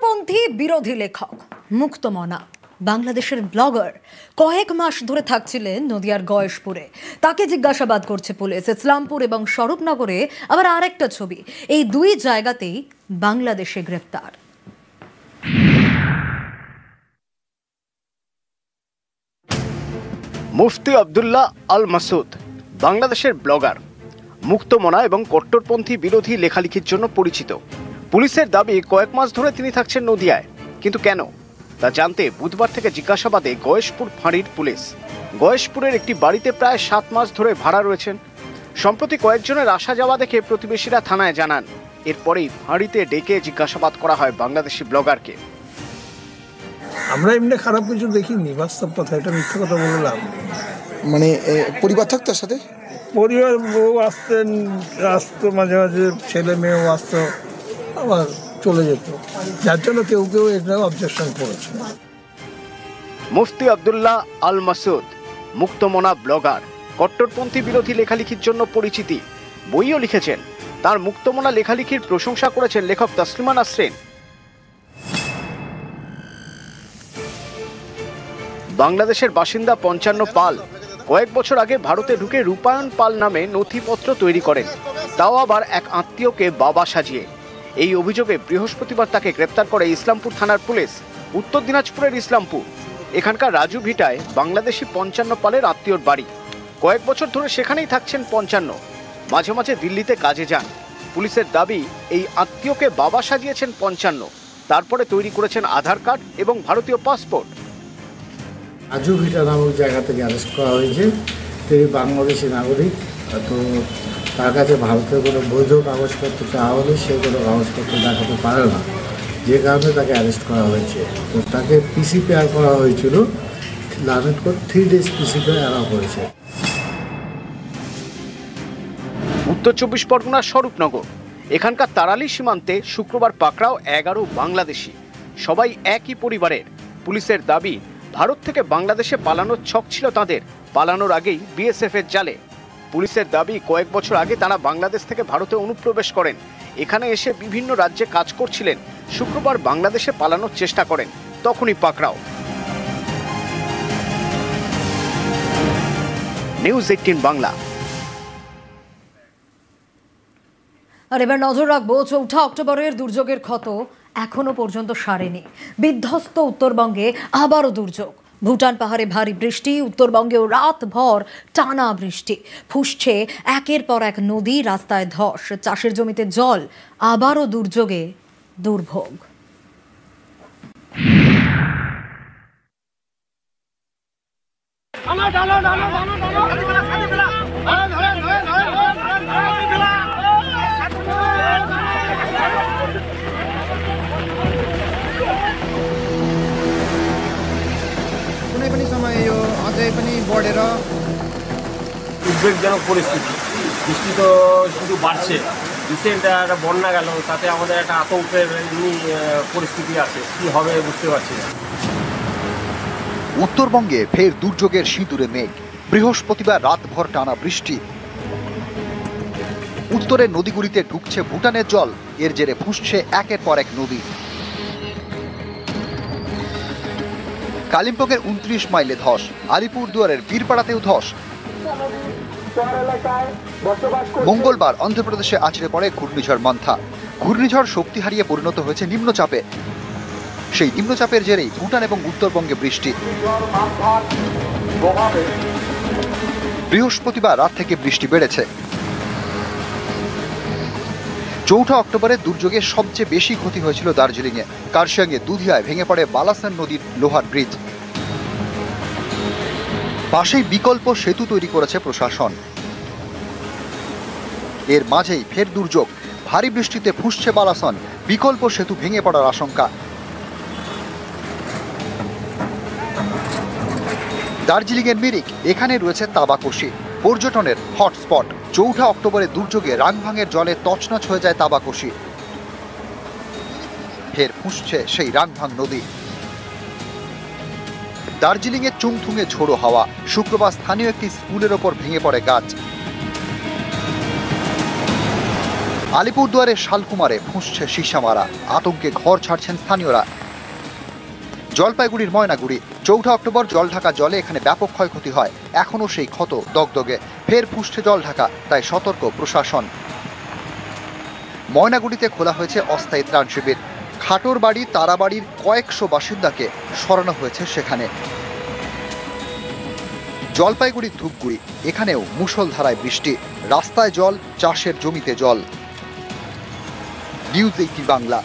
কট্টরপন্থী বিরোধী লেখক মুক্তমনা বাংলাদেশের ব্লগার কয়েক মাস ধরে থাকছিলেন নদিয়ার গয়েশপুরে। তাকে জিজ্ঞাসাবাদ করছে পুলিশ। ইসলামপুর এবং স্বরূপনগরে আবার আরেকটা ছবি, এই দুই জায়গাতেই বাংলাদেশে গ্রেফতার। মুফতি আব্দুল্লাহ আল মাসুদ বাংলাদেশের ব্লগার, মুক্তমনা এবং কট্টরপন্থী বিরোধী লেখালেখির জন্য পরিচিত। পুলিশের দাবি কয়েক মাস ধরে তিনি থাকছেন নদিয়ায়, কিন্তু কেন তা জানতে বুধবার থেকে জিজ্ঞাসাবাদে গয়েশপুর ফাঁড়ির পুলিশ। গয়েশপুরের একটি বাড়িতে প্রায় 7 মাস ধরে ভাড়া রয়েছেন। সম্প্রতি কয়েকজনের আসা যাওয়া দেখে প্রতিবেশীরা থানায় জানান। এরপরেই ফাঁড়িতে ডেকে জিজ্ঞাসাবাদ করা হয় বাংলাদেশি ব্লগারকে। আমরা এমনি খারাপ কিছু দেখিনি, বাস্তব কথা, এটা মিথ্যা কথা বললাম। মানে পরিবার থাকতো তার সাথে, পরিবার, বউ আসতো মাঝে মাঝে, ছেলে মেয়েও আসতো, আবার চলে যেত, যার জন্য কেউ কেউ এটা অবজেকশন করেছে। মুফতি আব্দুল্লাহ আল মাসুদ মুক্তমনা ব্লগার, কট্টরপন্থী বিরোধী লেখালেখির জন্য পরিচিতি, বইও লিখেছেন। তার মুক্তমনা লেখালেখির প্রশংসা করেছেন লেখক তসলিমা নাসরিন। বাংলাদেশের বাসিন্দা 55 পাল কয়েক বছর আগে ভারতে ঢুকে রূপায়ণ পাল নামে নথিপত্র তৈরি করেন, তাও আবার এক আত্মীয়কে বাবা সাজিয়ে। এই অভিযোগে বৃহস্পতিবার তাকে গ্রেপ্তার করে ইসলামপুর থানার পুলিশ। উত্তর দিনাজপুরের ইসলামপুর এখানকার রাজু ভিটায় বাংলাদেশি 55 পালের আত্মীয়র বাড়ি। কয়েক বছর ধরে সেখানেই থাকছেন 55, মাঝে মাঝে দিল্লিতে কাজে যান। পুলিশের দাবি এই আত্মীয়কে বাবা সাজিয়েছেন 55, তারপরে তৈরি করেছেন আধার কার্ড এবং ভারতীয় পাসপোর্ট। রাজু ভিটা নামক জায়গা থেকে অ্যারেস্ট করা হয়েছে। তিনি বাংলাদেশি নাগরিক, তো তার কাছে ভারতের কোনো বৈধ কাগজপত্র চাওয়া হলে সে কোনো কাগজপত্র দেখাতে পারে না, যে কারণে তাকে অ্যারেস্ট করা হয়েছে। তো তাকে পিসিপিআর করা হয়েছিল, লার্নেট করে 3 days পিসিপিআর অ্যালাউ করেছে। উত্তর 24 পরগনার স্বরূপনগর এখানকার তারালি সীমান্তে শুক্রবার পাকড়াও 11 বাংলাদেশি, সবাই একই পরিবারের। পুলিশের দাবি ভারত থেকে বাংলাদেশে পালানোর ছক ছিল তাদের, পালানোর আগেই বিএসএফ এর জালে। পুলিশের দাবি কয়েক বছর আগে তারা বাংলাদেশ থেকে ভারতে অনুপ্রবেশ করেন, এখানে এসে বিভিন্ন রাজ্যে কাজ করছিলেন। শুক্রবার বাংলাদেশে পালানোর চেষ্টা করেন, তখনই পাকড়াও। নিউজ 18 বাংলা। আর এবার নজর রাখবো 4 অক্টোবরের দুর্যোগের ক্ষত এখনো পর্যন্ত সারেনি। বিধ্বস্ত উত্তরবঙ্গে আবারও দুর্যোগ। ভুটান পাহাড়ে ভারী বৃষ্টি, উত্তরবঙ্গেও রাতভর টানা বৃষ্টি। ফুসছে একের পর এক নদী, রাস্তায় ধস, চাষের জমিতে জল। আবারও দুর্যোগে দুর্ভোগ। कुनै पनि समय यो अझै पनि बढेर উদ্বেগজনক পরিস্থিতি। বৃষ্টি তো শুধু বাড়ছে, রিসেন্ট একটা বন্যা গেল, তাতে আমাদের একটা আতঙ্কের পরিস্থিতি আছে, কি হবে বুঝতে পারছি না। উত্তরবঙ্গে ফের দুর্যোগের সিঁদুরে মেঘ। বৃহস্পতিবার রাতভর টানা বৃষ্টি। উত্তরের নদীগুলিতে ঢুকছে ভুটানের জল, এর জেরে ফুঁসছে একের পর এক নদী। কালিম্পংয়ের 29 মাইলে ধস, আলিপুরদুয়ারের বীরপাড়াতেও ধস। মঙ্গলবার অন্ধ্রপ্রদেশে আছড়ে পড়ে ঘূর্ণিঝড় মান্থা। ঘূর্ণিঝড় শক্তি হারিয়ে পরিণত হয়েছে নিম্নচাপে। সেই নিম্নচাপের জেরেই ভুটান এবং উত্তরবঙ্গে বৃষ্টি। বৃহস্পতিবার রাত থেকে বৃষ্টি বেড়েছে। 4 অক্টোবরের দুর্যোগে সবচেয়ে বেশি ক্ষতি হয়েছিল দার্জিলিংয়ে। কার্শিয়াংয়ে দুধিয়ায় ভেঙে পড়ে বালাসন নদীর লোহার ব্রিজ। পাশেই বিকল্প সেতু তৈরি করেছে প্রশাসন। এর মাঝেই ফের দুর্যোগ। ভারী বৃষ্টিতে ফুঁসছে বালাসন, বিকল্প সেতু ভেঙে পড়ার আশঙ্কা। দার্জিলিংয়ের মিরিক, এখানে রয়েছে তাবাকশি, পর্যটনের হটস্পট। 4 অক্টোবরের দুর্যোগে রাংভাংয়ের জলে তছনছ হয়ে যায় তাবাকশি। ফের ফুঁসছে সেই রাংভাং নদী। দার্জিলিংয়ে চুংথুংয়ে ঝোড়ো হাওয়া। শুক্রবার স্থানীয় একটি স্কুলের ওপর ভেঙে পড়ে গাছ। আলিপুরদুয়ারের শালকুমারে ফুঁসছে সীসা মারা, আতঙ্কে ঘর ছাড়ছেন স্থানীয়রা। জলপাইগুড়ির ময়নাগুড়ি, 4 অক্টোবর জলঢাকা জলে এখানে ব্যাপক ক্ষয়ক্ষতি হয়, এখনও সেই ক্ষত দগদগে, ফের ফুঁসছে জলঢাকা, তাই সতর্ক প্রশাসন। ময়নাগুড়িতে খোলা হয়েছে অস্থায়ী ত্রাণ শিবির, খাটোর বাড়ি তারাবাড়ির কয়েকশো বাসিন্দাকে সরানো হয়েছে সেখানে। জলপাইগুড়ির ধূপগুড়ি, এখানেও মুষলধারায় বৃষ্টি, রাস্তায় জল, চাষের জমিতে জল। নিউজ 18 বাংলা।